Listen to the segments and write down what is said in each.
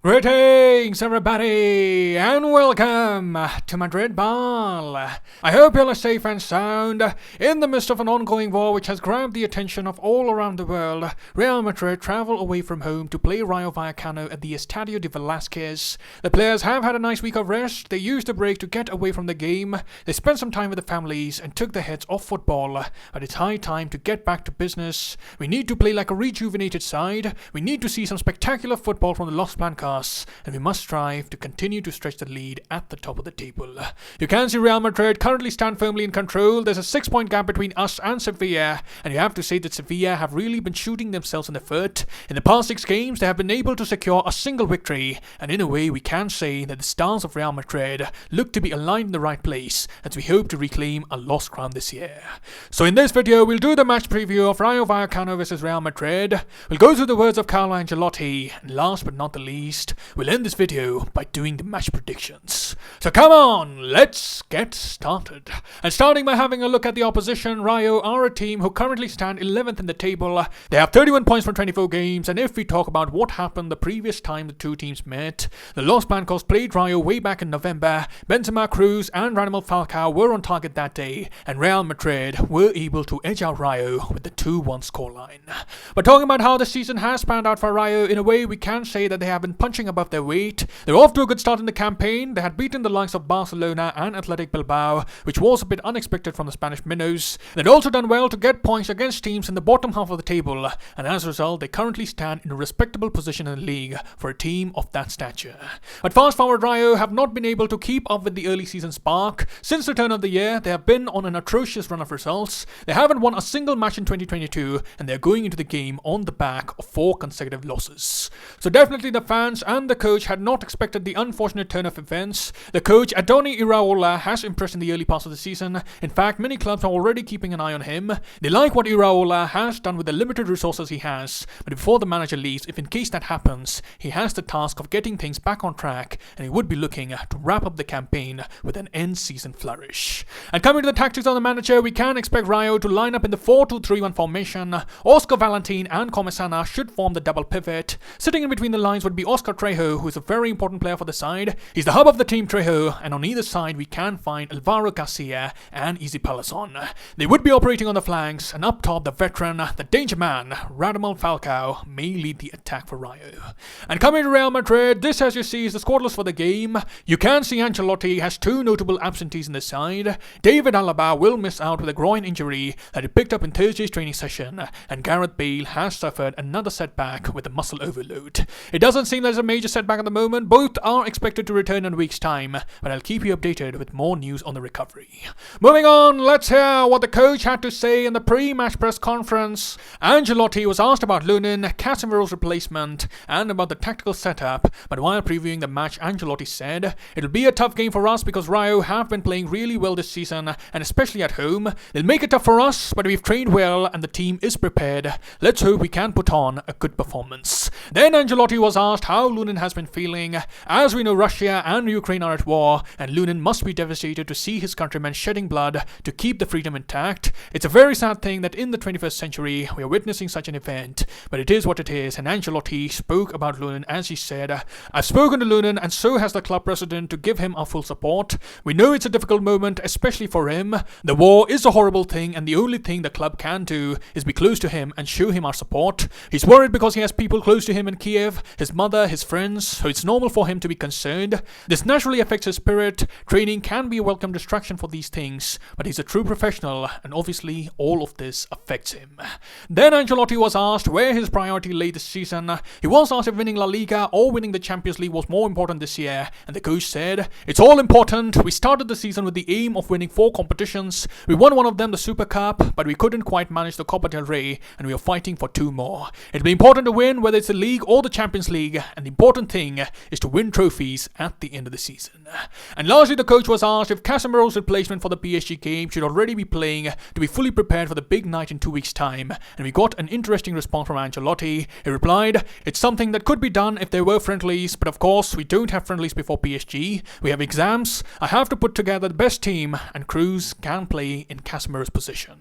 Greetings everybody and welcome to Madrid Ball. I hope you all are safe and sound. In the midst of an ongoing war which has grabbed the attention of all around the world, Real Madrid travel away from home to play Rayo Vallecano at the Estadio de Vallecas. The players have had a nice week of rest. They used the break to get away from the game. They spent some time with the families and took their heads off football. But it's high time to get back to business. We need to play like a rejuvenated side. We need to see some spectacular football from the Los Blancos. And we must strive to continue to stretch the lead at the top of the table. You can see Real Madrid currently stand firmly in control. There's a 6-point gap between us and Sevilla, and you have to say that Sevilla have really been shooting themselves in the foot. In the past 6 games, they have been able to secure a single victory, and in a way we can say that the stars of Real Madrid look to be aligned in the right place as we hope to reclaim a lost crown this year. So in this video, we'll do the match preview of Rayo Vallecano versus Real Madrid. We'll go through the words of Carlo Ancelotti, and last but not the least, we'll end this video by doing the match predictions. So come on, let's get started. And starting by having a look at the opposition, Rayo are a team who currently stand 11th in the table. They have 31 points from 24 games, and if we talk about what happened the previous time the two teams met, the Los Blancos played Rayo way back in November. Benzema, Cruz and Radamel Falcao were on target that day, and Real Madrid were able to edge out Rayo with the 2-1 scoreline. But talking about how the season has panned out for Rayo, in a way we can say that they have been punching above their weight. They're off to a good start in the campaign. They had beaten the likes of Barcelona and Athletic Bilbao, which was a bit unexpected from the Spanish minnows. They'd also done well to get points against teams in the bottom half of the table, and as a result they currently stand in a respectable position in the league for a team of that stature. But fast forward, Rayo have not been able to keep up with the early season spark. Since the turn of the year, they have been on an atrocious run of results. They haven't won a single match in 2022, and they're going into the game on the back of 4 consecutive losses. So definitely the fans and the coach had not expected the unfortunate turn of events. The coach, Adoni Iraola, has impressed in the early parts of the season. In fact, many clubs are already keeping an eye on him. They like what Iraola has done with the limited resources he has, but before the manager leaves, if in case that happens, he has the task of getting things back on track, and he would be looking to wrap up the campaign with an end-season flourish. And coming to the tactics of the manager, we can expect Rayo to line up in the 4-2-3-1 formation. Oscar Valentin and Comesaña should form the double pivot. Sitting in between the lines would be Oscar Trejo, who is a very important player for the side. He's the hub of the team, Trejo, and on either side we can find Alvaro Garcia and Easy Palazon. They would be operating on the flanks, and up top the veteran, the danger man, Radamel Falcao, may lead the attack for Rayo. And coming to Real Madrid, this as you see is the squad list for the game. You can see Ancelotti has 2 notable absentees in the side. David Alaba will miss out with a groin injury that he picked up in Thursday's training session, and Gareth Bale has suffered another setback with a muscle overload. It doesn't seem there's a major setback at the moment. Both are expected to return in a week's time, but I'll keep you updated with more news on the recovery. Moving on, let's hear what the coach had to say in the pre-match press conference. Ancelotti was asked about Lunin, Casemiro's replacement, and about the tactical setup, but while previewing the match, Ancelotti said, "It'll be a tough game for us because Rayo have been playing really well this season, and especially at home. They'll make it tough for us, but we've trained well and the team is prepared. Let's hope we can put on a good performance." Then Ancelotti was asked how Lunin has been feeling. As we know, Russia and Ukraine are at war, and Lunin must be devastated to see his countrymen shedding blood to keep the freedom intact. It's a very sad thing that in the 21st century we are witnessing such an event, but it is what it is, and Ancelotti spoke about Lunin as he said, "I've spoken to Lunin and so has the club president to give him our full support. We know it's a difficult moment, especially for him. The war is a horrible thing, and the only thing the club can do is be close to him and show him our support. He's worried because he has people close to him in Kiev, his mother, his friends, so it's normal for him to be concerned. This naturally affects his spirit. Training can be a welcome distraction for these things, but he's a true professional, and obviously all of this affects him." Then Ancelotti was asked where his priority lay this season. He was asked if winning La Liga or winning the Champions League was more important this year, and the coach said, "It's all important. We started the season with the aim of winning 4 competitions. We won one of them, the Super Cup, but we couldn't quite manage the Copa del Rey, and we are fighting for 2 more. It'll be important to win whether it's the league or the Champions League, and the important thing is to win trophies at the end of the season." And lastly, the coach was asked if Casemiro's replacement for the PSG game should already be playing to be fully prepared for the big night in 2 weeks' time, and we got an interesting response from Ancelotti. He replied, "It's something that could be done if there were friendlies, but of course we don't have friendlies before PSG. We have exams. I have to put together the best team, and Cruz can play in Casemiro's position."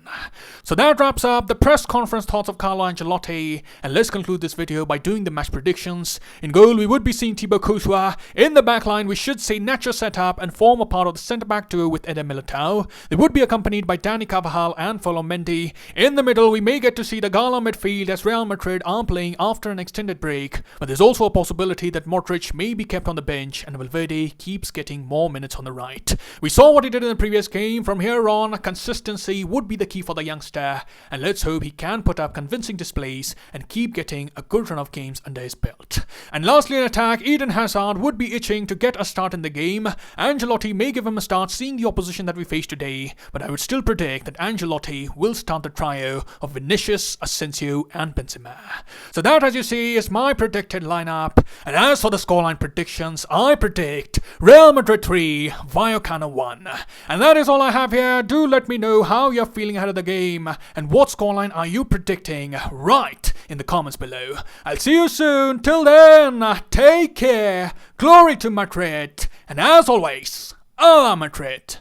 So that wraps up the press conference thoughts of Carlo Ancelotti, and let's conclude this video by doing the match predictions. In goal, we would be seeing Thibaut Courtois. In the back line, we should see Nacho set up and form a part of the centre-back duo with Eder Militao. They would be accompanied by Dani Carvajal and Ferland Mendy. In the middle, we may get to see the Gala midfield as Real Madrid are playing after an extended break, but there's also a possibility that Modric may be kept on the bench and Valverde keeps getting more minutes on the right. We saw what he did in the previous game. From here on, consistency would be the key for the youngster, and let's hope he can put up convincing displays and keep getting a good run of games under his belt. And lastly in attack, Eden Hazard would be itching to get a start in the game. Ancelotti may give him a start seeing the opposition that we face today, but I would still predict that Ancelotti will start the trio of Vinicius, Asensio and Benzema. So that, as you see, is my predicted lineup. And as for the scoreline predictions, I predict Real Madrid 3, Vallecano 1. And that is all I have here. Do let me know how you're feeling ahead of the game and what scoreline are you predicting right in the comments below. I'll see you soon. Till then, take care. Glory to Madrid. And as always, a la Madrid.